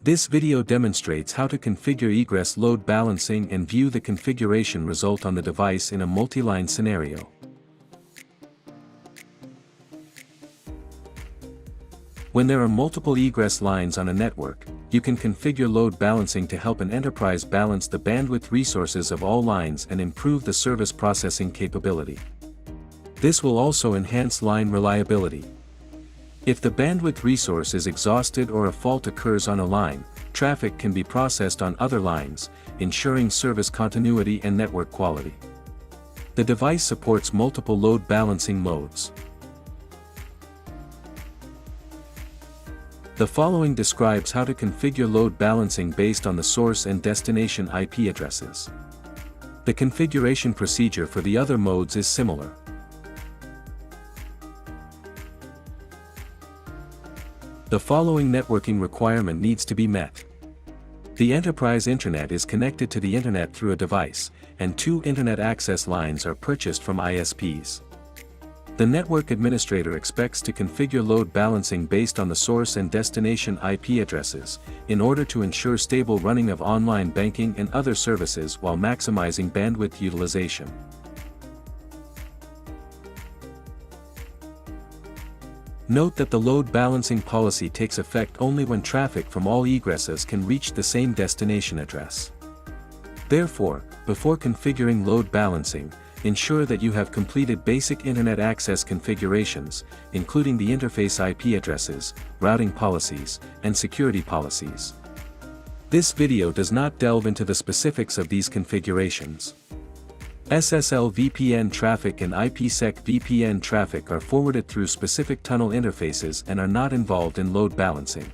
This video demonstrates how to configure egress load balancing and view the configuration result on the device in a multi-line scenario. When there are multiple egress lines on a network, you can configure load balancing to help an enterprise balance the bandwidth resources of all lines and improve the service processing capability. This will also enhance line reliability. If the bandwidth resource is exhausted or a fault occurs on a line, traffic can be processed on other lines, ensuring service continuity and network quality. The device supports multiple load balancing modes. The following describes how to configure load balancing based on the source and destination IP addresses. The configuration procedure for the other modes is similar. The following networking requirement needs to be met. The enterprise internet is connected to the internet through a device, and 2 internet access lines are purchased from ISPs. The network administrator expects to configure load balancing based on the source and destination IP addresses, in order to ensure stable running of online banking and other services while maximizing bandwidth utilization. Note that the load balancing policy takes effect only when traffic from all egresses can reach the same destination address. Therefore, before configuring load balancing, ensure that you have completed basic internet access configurations, including the interface IP addresses, routing policies, and security policies. This video does not delve into the specifics of these configurations. SSL VPN traffic and IPsec VPN traffic are forwarded through specific tunnel interfaces and are not involved in load balancing.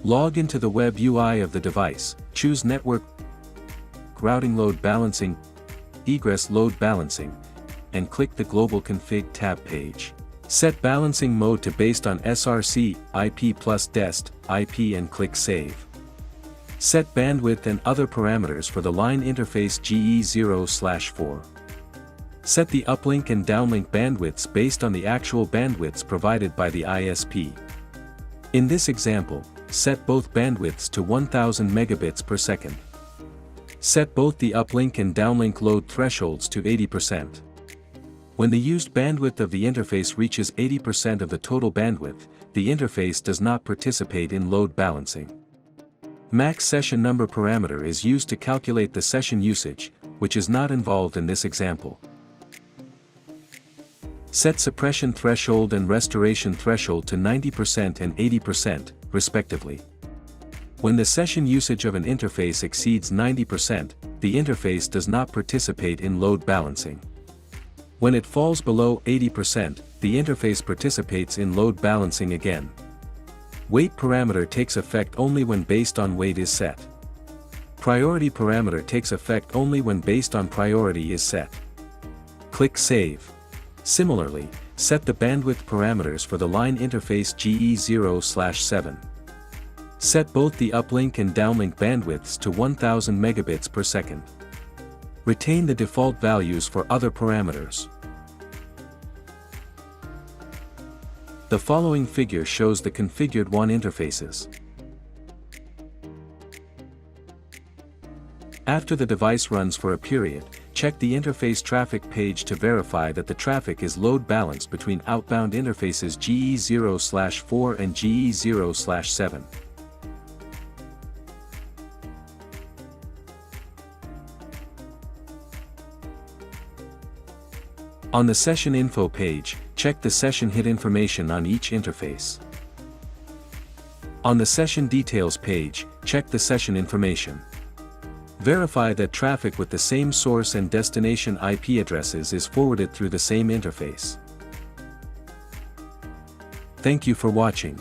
Log into the web UI of the device, choose Network, Routing Load Balancing, Egress Load Balancing, and click the Global Config tab page. Set balancing mode to based on SRC, IP plus DEST, IP and click Save. Set bandwidth and other parameters for the line interface GE0/4. Set the uplink and downlink bandwidths based on the actual bandwidths provided by the ISP. In this example, set both bandwidths to 1000 megabits per second. Set both the uplink and downlink load thresholds to 80%. When the used bandwidth of the interface reaches 80% of the total bandwidth, the interface does not participate in load balancing. Max session number parameter is used to calculate the session usage, which is not involved in this example. Set suppression threshold and restoration threshold to 90% and 80%, respectively. When the session usage of an interface exceeds 90%, the interface does not participate in load balancing. When it falls below 80%, the interface participates in load balancing again. Wait parameter takes effect only when based on wait is set. Priority parameter takes effect only when based on priority is set. Click Save. Similarly, set the bandwidth parameters for the line interface GE0/7. Set both the uplink and downlink bandwidths to 1000 megabits per second. Retain the default values for other parameters. The following figure shows the configured WAN interfaces. After the device runs for a period, check the interface traffic page to verify that the traffic is load balanced between outbound interfaces GE0/4 and GE0/7. On the session info page, check the session hit information on each interface. On the session details page, check the session information. Verify that traffic with the same source and destination IP addresses is forwarded through the same interface. Thank you for watching.